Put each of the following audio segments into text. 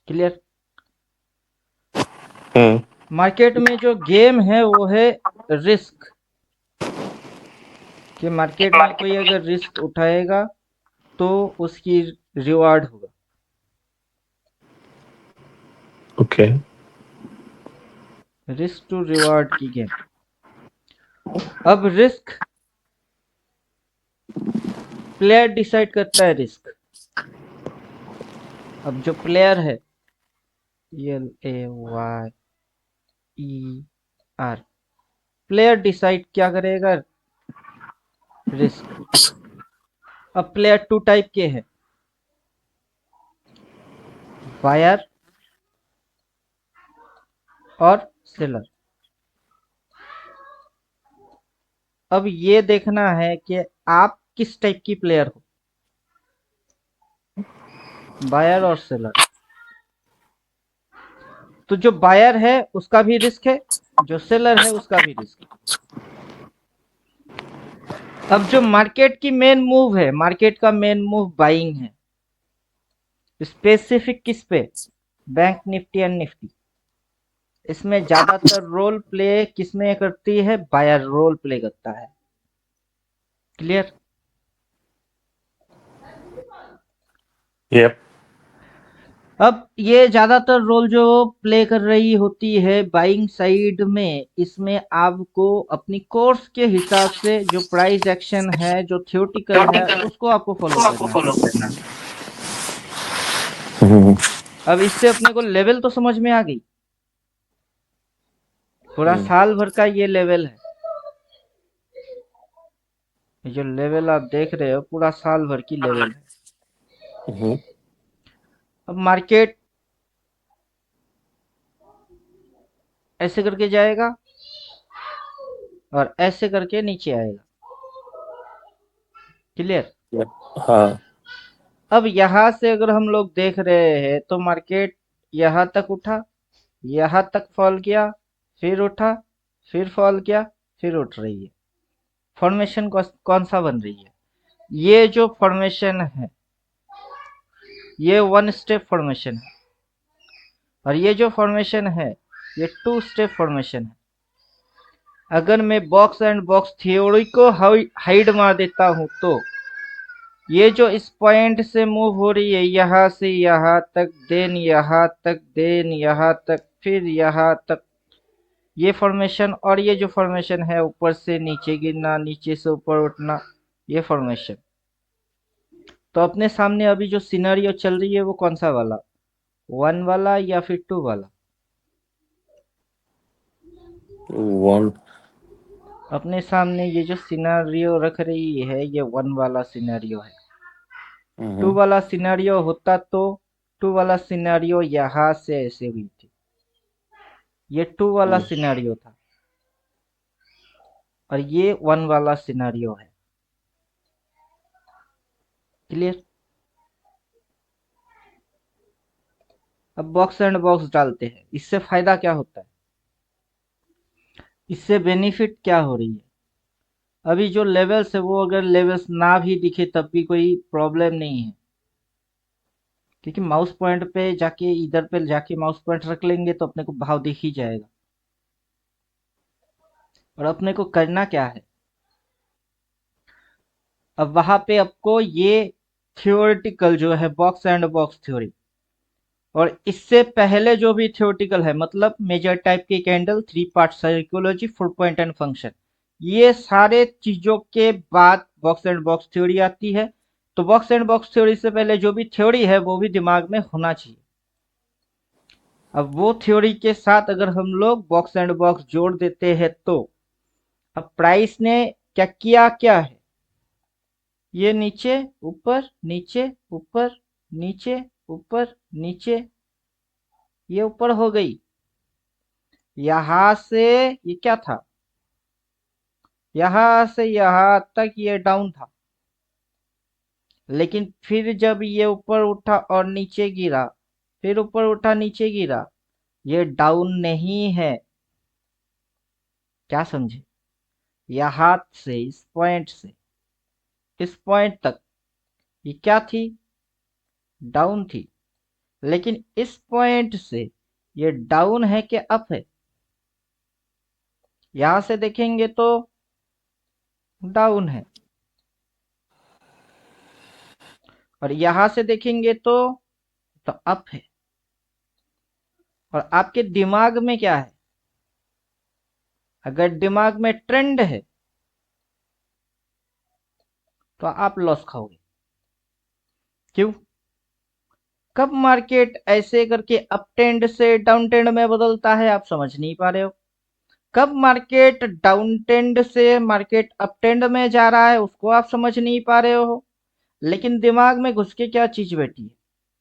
Clear. हम्म। Market में जो game है वो है रिस्क, कि मार्केट में कोई अगर रिस्क उठाएगा तो उसकी रिवार्ड होगा। ओके। रिस्क टू रिवार्ड की गेम। अब रिस्क प्लेयर डिसाइड करता है रिस्क। अब जो प्लेयर है, PLAYER, प्लेयर डिसाइड क्या करेगा, रिस्क। अब प्लेयर टू टाइप के हैं, बायर और सेलर। अब ये देखना है कि आप किस टाइप की प्लेयर हो, बायर और सेलर। तो जो बायर है उसका भी रिस्क है, जो सेलर है उसका भी रिस्क है। अब जो मार्केट की मेन मूव है, मार्केट का मेन मूव बाइंग है। स्पेसिफिक किस पे, बैंक निफ्टी एंड निफ्टी। इसमें ज्यादातर रोल प्ले किसमें करती है, बायर रोल प्ले करता है। क्लियर। यप। अब ये ज्यादातर रोल जो प्ले कर रही होती है बाइंग साइड में, इसमें आपको अपनी कोर्स के हिसाब से जो प्राइस एक्शन है, जो थ्योरेटिकल है, उसको आपको फॉलो आपको करना है। फॉलो करना है। हम्म। अब इससे अपने को लेवल तो समझ में आ गई। पूरा हम्म। साल भर का ये लेवल है। ये जो लेवल आप देख रहे हो पूरा साल भर की लेवल है। हम्म। अब मार्केट ऐसे करके जाएगा और ऐसे करके नीचे आएगा। क्लियर। यप। हाँ। अब यहां से अगर हम लोग देख रहे हैं तो मार्केट यहां तक उठा, यहां तक फॉल किया, फिर उठा, फिर फॉल किया, फिर उठ रही है। फॉर्मेशन कौन सा बन रही है, ये जो फॉर्मेशन है ये वन स्टेप फॉर्मेशन है, और ये जो फॉर्मेशन है ये टू स्टेप फॉर्मेशन है। अगर मैं बॉक्स एंड बॉक्स थ्योरी को हाइड मार देता हूं तो ये जो इस पॉइंट से मूव हो रही है, यहां से यहां तक, देन यहां तक, देन यहां तक, फिर यहां तक, ये फॉर्मेशन, और ये जो फॉर्मेशन है ऊपर से नीचे गिरना, नीचे से ऊपर उठना, ये फॉर्मेशन। तो अपने सामने अभी जो सिनेरियो चल रही है वो कौन सा वाला, वन वाला या फिर टू वाला। वन। अपने सामने ये जो सिनेरियो रख रही है ये वन वाला सिनेरियो है। टू हम्म। वाला सिनेरियो होता तो, टू वाला सिनेरियो यहां से ऐसे हुई थी, ये टू वाला सिनेरियो था, और ये वन वाला सिनेरियो है। क्लियर। अब बॉक्स एंड बॉक्स डालते हैं, इससे फायदा क्या होता है, इससे बेनिफिट क्या हो रही है। अभी जो लेवल्स है वो अगर लेवल्स ना भी दिखे तब भी कोई प्रॉब्लम नहीं है, क्योंकि माउस पॉइंट पे जाके, इधर पे जाके माउस पॉइंट रख लेंगे तो अपने को भाव दिख ही जाएगा। और अपने को करना क्या है, अब वहां पे आपको ये थियोरेटिकल जो है बॉक्स एंड बॉक्स थ्योरी, और इससे पहले जो भी थियोरेटिकल है, मतलब मेजर टाइप की candle, three part psychology, four point and function, ये सारे चीजों के बाद बॉक्स एंड बॉक्स थ्योरी आती है। तो बॉक्स एंड बॉक्स थ्योरी से पहले जो भी थ्योरी है वो भी दिमाग में होना चाहिए। अब वो थ्योरी के साथ अगर हम लोग बॉक्स एंड बॉक्स जोड़ देते हैं तो अब प्राइस ने क्या किया, क्या है, ये नीचे ऊपर, नीचे ऊपर, नीचे ऊपर, नीचे, ये ऊपर हो गई। यहां से ये क्या था, यहां से यहां तक ये डाउन था, लेकिन फिर जब ये ऊपर उठा और नीचे गिरा, फिर ऊपर उठा नीचे गिरा, ये डाउन नहीं है। क्या समझे, यहां से इस पॉइंट से इस पॉइंट तक ये क्या थी, डाउन थी। लेकिन इस पॉइंट से ये डाउन है कि अप है? यहां से देखेंगे तो डाउन है, और यहां से देखेंगे तो अप है। और आपके दिमाग में क्या है? अगर दिमाग में ट्रेंड है तो आप लॉस खाओगे। क्यों? कब मार्केट ऐसे करके अप ट्रेंड से डाउन ट्रेंड में बदलता है, आप समझ नहीं पा रहे हो। कब मार्केट डाउन ट्रेंड से मार्केट अप ट्रेंड में जा रहा है, उसको आप समझ नहीं पा रहे हो। लेकिन दिमाग में घुस के क्या चीज बैठी है?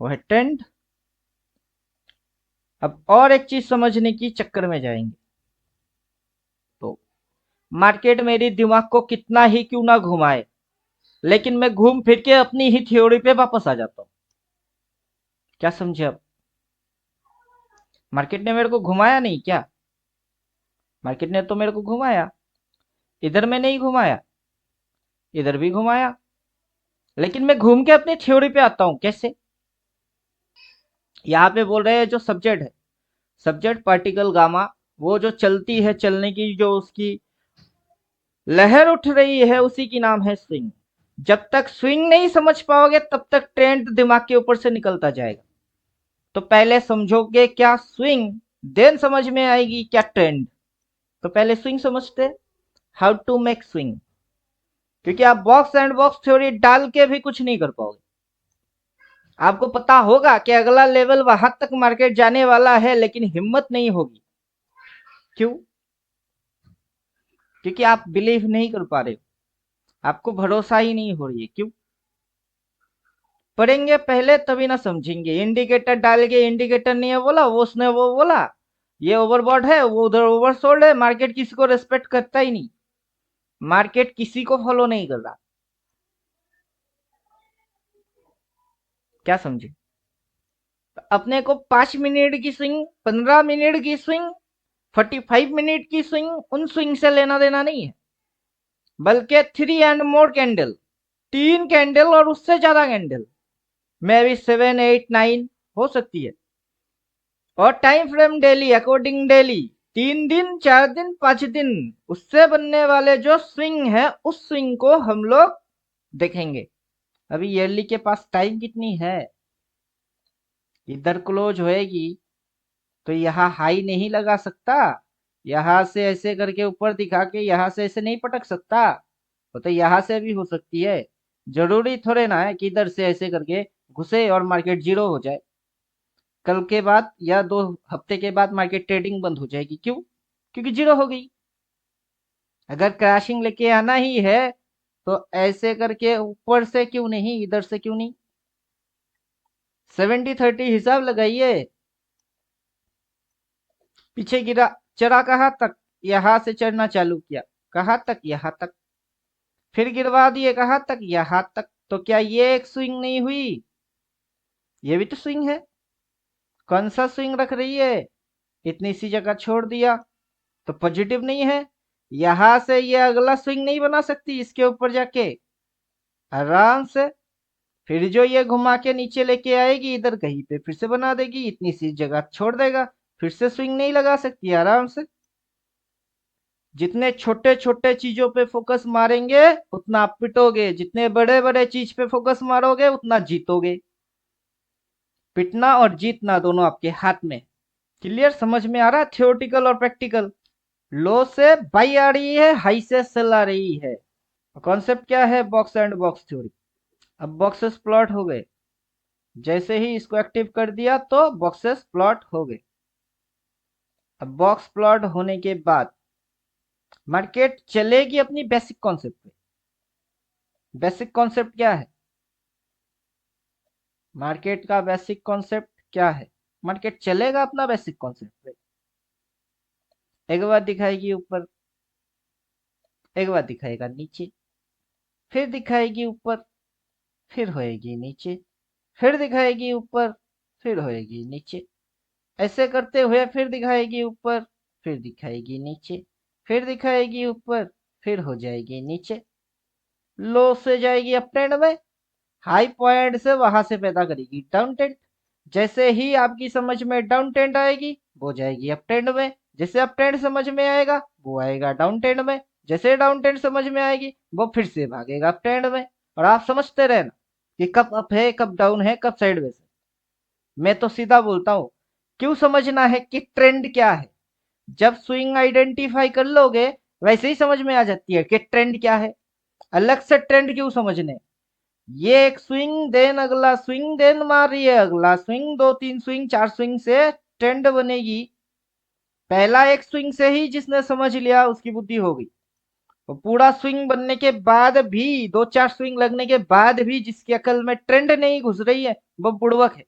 वो है ट्रेंड। अब और एक चीज समझने की चक्कर में जाएंगे तो मार्केट मेरी दिमाग को कितना ही क्यों ना घुमाए, लेकिन मैं घूम फिर के अपनी ही थ्योरी पे वापस आ जाता हूं। क्या समझे अब? मार्केट ने मेरे को घुमाया नहीं क्या? मार्केट ने तो मेरे को घुमाया। इधर में नहीं घुमाया, इधर भी घुमाया, लेकिन मैं घूम के अपनी थ्योरी पे आता हूं। कैसे? यहाँ पे बोल रहे हैं जो सब्जेक्ट है, सब्जेक्ट पार्टिकल गामा, वो जो चलती है, चलने की जो उसकी लहर उठ रही है, उसी की नाम है स्विंग। जब तक स्विंग नहीं समझ पाओगे तब तक ट्रेंड दिमाग के ऊपर से निकलता जाएगा। तो पहले समझोगे क्या स्विंग, देन समझ में आएगी क्या ट्रेंड। तो पहले स्विंग समझते, हाउ टू मेक स्विंग। क्योंकि आप बॉक्स एंड बॉक्स थ्योरी डाल के भी कुछ नहीं कर पाओगे। आपको पता होगा कि अगला लेवल वहां तक मार्केट जाने वाला है, लेकिन हिम्मत नहीं होगी। क्यों? क्योंकि आप बिलीव नहीं कर पा रहे हो, आपको भरोसा ही नहीं हो रही है। क्यों? पढ़ेंगे पहले तभी ना समझेंगे। इंडिकेटर डाल के इंडिकेटर नहीं है बोला, वो उसने वो बोला, ये ओवरबॉट है, वो उधर ओवरसोल्ड है। मार्केट किसी को रेस्पेक्ट करता ही नहीं, मार्केट किसी को फॉलो नहीं कर रहा। क्या समझे? तो अपने को 5 मिनट की स्विंग, 15 मिनट की स्विंग, 45 मिनट की स्विंग, उन स्विंग से लेना देना नहीं है। बल्कि 3 एंड मोर कैंडल, 3 कैंडल और उससे ज्यादा कैंडल, मे बी 7 8 9 हो सकती है। और time frame daily, according daily, 3 दिन, 4 दिन, 5 दिन, उससे बनने वाले जो स्विंग है, उस स्विंग को हम लोग देखेंगे। अभी ईयरली के पास टाइम कितनी है? इधर क्लोज होएगी तो यहाँ हाई नहीं लगा सकता, यहाँ से ऐसे करके ऊपर दिखा के यहाँ से ऐसे नहीं पटक सकता। वो तो यहाँ से भी हो सकती है। जरूरी थोड़े ना है कि इधर से ऐसे करके घुसे और मार्केट जीरो हो जाए। कल के बाद या 2 हफ्ते के बाद मार्केट ट्रेडिंग बंद हो जाएगी। क्यों? क्योंकि जीरो हो गई। अगर क्रैशिंग लेके आना ही है तो ऐसे करके ऊपर से क्यों नहीं, इधर से क्यों नहीं? 70-30 हिसाब लगाइए। पीछे गिरा, चढ़ा कहाँ तक? यहां से चढ़ना चालू किया, कहाँ तक? यहाँ तक। फिर गिरवा दिए, कहाँ तक? यहाँ तक। तो क्या ये एक स्विंग नहीं हुई? ये भी तो स्विंग है। कौन सा स्विंग रख रही है? इतनी सी जगह छोड़ दिया तो पॉजिटिव नहीं है। यहां से ये अगला स्विंग नहीं बना सकती, इसके ऊपर जाके आराम से। फिर जो ये घुमा के नीचे लेके आएगी, इधर कहीं पे फिर से बना देगी, इतनी सी जगह छोड़ देगा, फिर से स्विंग नहीं लगा सकती आराम से। जितने छोटे छोटे चीजों पे फोकस मारेंगे उतना आप पिटोगे, जितने बड़े बड़े चीज पे फोकस मारोगे उतना जीतोगे। पिटना और जीतना दोनों आपके हाथ में। क्लियर? समझ में आ रहा है? थियोरटिकल और प्रैक्टिकल। लो से बाई आ रही है, हाई से सेल आ रही है। कॉन्सेप्ट क्या है? Box and box theory. अब बॉक्सेस प्लॉट हो गए, जैसे ही इसको एक्टिव कर दिया तो बॉक्सेस प्लॉट हो गए। अब बॉक्स प्लॉट होने के बाद मार्केट चलेगी अपनी बेसिक कॉन्सेप्ट पे। बेसिक कॉन्सेप्ट क्या है? मार्केट का बेसिक कॉन्सेप्ट क्या है? मार्केट चलेगा अपना बेसिक कॉन्सेप्ट पे। एक बार दिखाएगी ऊपर, एक बार दिखाएगा नीचे, फिर दिखाएगी ऊपर, फिर होएगी नीचे, फिर दिखाएगी ऊपर, फिर होएगी नीचे। ऐसे करते हुए फिर दिखाएगी ऊपर, फिर दिखाएगी नीचे, फिर दिखाएगी ऊपर, फिर हो जाएगी नीचे। लो से जाएगी अप ट्रेंड में, हाई पॉइंट से वहां से पैदा करेगी डाउन ट्रेंड। जैसे ही आपकी समझ में डाउन ट्रेंड आएगी वो जाएगी अप ट्रेंड में, जैसे अप ट्रेंड समझ में आएगा वो आएगा डाउन ट्रेंड में, जैसे डाउन ट्रेंड समझ में आएगी वो फिर से भागेगा अप ट्रेंड में। और आप समझते रहना कि कब अप है, कब डाउन है, कब साइडवेज है। मैं तो सीधा बोलता हूँ, क्यों समझना है कि ट्रेंड क्या है? जब स्विंग आइडेंटिफाई कर लोगे वैसे ही समझ में आ जाती है कि ट्रेंड क्या है। अलग से ट्रेंड क्यों समझने? ये एक स्विंग देन अगला स्विंग देन मार रही है, अगला स्विंग, दो तीन स्विंग, चार स्विंग से ट्रेंड बनेगी। पहला एक स्विंग से ही जिसने समझ लिया उसकी बुद्धि हो गई। और पूरा स्विंग बनने के बाद भी, दो चार स्विंग लगने के बाद भी जिसकी अकल में ट्रेंड नहीं घुस रही है वो बुड़वक है।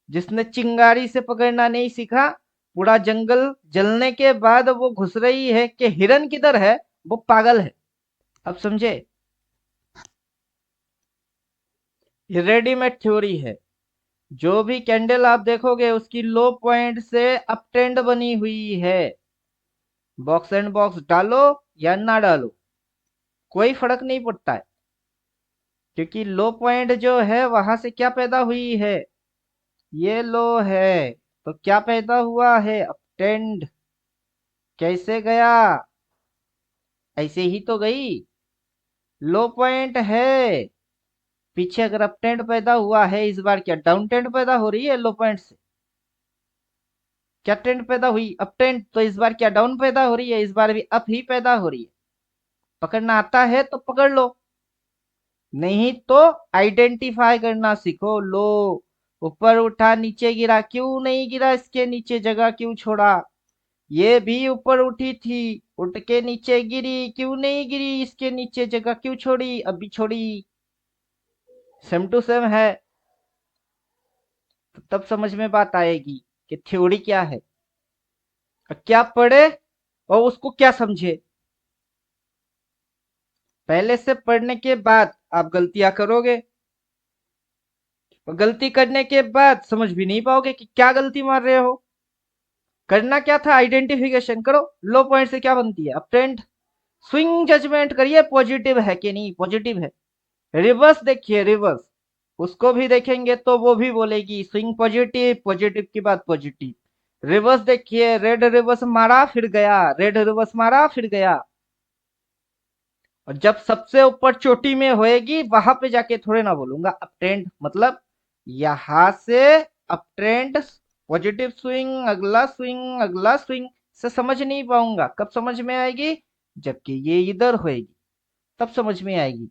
जिसने चिंगारी से पकड़ना नहीं सीखा, पूरा जंगल जलने के बाद वो घुस रही है कि हिरन किधर है, वो पागल है। अब समझे? ये रेडीमेड थ्योरी है। जो भी कैंडल आप देखोगे उसकी लो पॉइंट से अप ट्रेंड बनी हुई है। बॉक्स एंड बॉक्स डालो या ना डालो कोई फर्क नहीं पड़ता है, क्योंकि लो पॉइंट जो है वहां से क्या पैदा हुई है? ये लो है तो क्या पैदा हुआ है? Up trend. कैसे गया? ऐसे ही तो गई। लो पॉइंट है, पीछे अगर अप ट्रेंड पैदा हुआ है, इस बार क्या डाउन ट्रेंड पैदा हो रही है लो पॉइंट से? क्या ट्रेंड पैदा हुई? Up trend. तो इस बार क्या डाउन पैदा हो रही है? इस बार भी अप ही पैदा हो रही है। पकड़ना आता है तो पकड़ लो, नहीं तो आइडेंटिफाई करना सीखो। लो, ऊपर उठा नीचे गिरा, क्यों नहीं गिरा? इसके नीचे जगह क्यों छोड़ा? ये भी ऊपर उठी थी, उठ के नीचे गिरी, क्यों नहीं गिरी? इसके नीचे जगह क्यों छोड़ी? अभी छोड़ी। सेम टू सेम है। तो तब समझ में बात आएगी कि थ्योरी क्या है और क्या पढ़े और उसको क्या समझे। पहले से पढ़ने के बाद आप गलतियां करोगे, और गलती करने के बाद समझ भी नहीं पाओगे कि क्या गलती मार रहे हो। करना क्या था? आइडेंटिफिकेशन करो, लो पॉइंट से क्या बनती है अप ट्रेंड। स्विंग जजमेंट करिए पॉजिटिव है कि नहीं, पॉजिटिव है। रिवर्स देखिए, रिवर्स उसको भी देखेंगे तो वो भी बोलेगी स्विंग पॉजिटिव, पॉजिटिव की बात पॉजिटिव। रिवर्स देखिए, रेड रिवर्स मारा फिर गया, रेड रिवर्स मारा फिर गया। और जब सबसे ऊपर चोटी में होएगी वहां पे जाके थोड़े ना बोलूंगा अप ट्रेंड, मतलब यहां से अप ट्रेंड, पॉजिटिव स्विंग, अगला स्विंग, अगला स्विंग से समझ नहीं पाऊंगा। कब समझ में आएगी? जबकि ये इधर होएगी तब समझ में आएगी।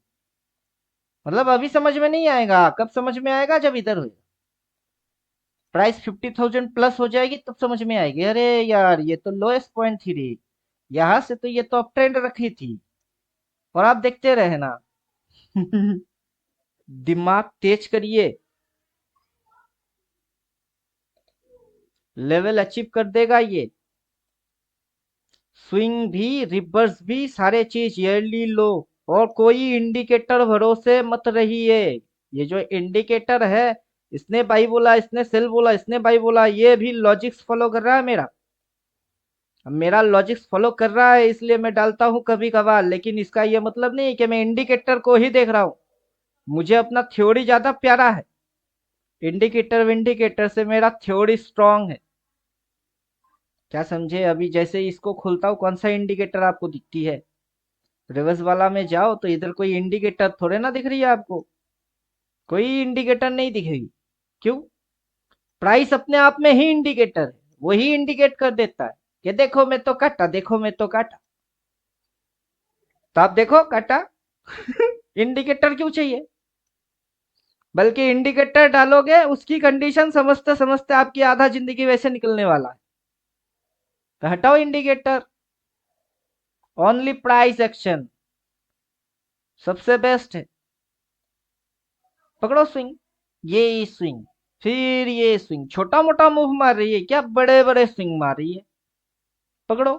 मतलब अभी समझ में नहीं आएगा, कब समझ में आएगा? जब इधर होएगा, प्राइस 50,000 प्लस हो जाएगी तब समझ में आएगी। अरे यार ये तो लोएस्ट पॉइंट थी रे, यहां से तो ये तो अप ट्रेंड रखी थी। और आप देखते रहे ना। दिमाग तेज करिए, लेवल अचीव कर देगा ये। स्विंग भी, रिवर्स भी, सारे चीज ईयरली लो। और कोई इंडिकेटर भरोसे मत रहिए। ये जो इंडिकेटर है, इसने बाई बोला, इसने सेल बोला, इसने बाई बोला, ये भी लॉजिक्स फॉलो कर रहा है मेरा। मेरा लॉजिक्स फॉलो कर रहा है इसलिए मैं डालता हूं कभी कभार, लेकिन इसका ये मतलब नहीं कि मैं इंडिकेटर को ही देख रहा हूं। मुझे अपना थ्योरी ज्यादा प्यारा है। इंडिकेटर विंडिकेटर से मेरा थ्योरी स्ट्रांग है। क्या समझे? अभी जैसे ही इसको खोलता हूँ, कौन सा इंडिकेटर आपको दिखती है? रिवर्स वाला में जाओ तो इधर कोई इंडिकेटर थोड़े ना दिख रही है आपको, कोई इंडिकेटर नहीं दिखेगी। क्यों? प्राइस अपने आप में ही इंडिकेटर है, वही इंडिकेट कर देता है कि देखो मैं तो काटा, देखो मैं तो काटा। तो आप देखो काटा। इंडिकेटर क्यों चाहिए? बल्कि इंडिकेटर डालोगे उसकी कंडीशन समझते समझते आपकी आधा जिंदगी वैसे निकलने वाला है। तो हटाओ इंडिकेटर, ओनली प्राइस एक्शन सबसे बेस्ट है। पकड़ो स्विंग, ये स्विंग, फिर ये स्विंग, छोटा मोटा मूव मार रही है क्या? बड़े बड़े स्विंग मार रही है। पकड़ो।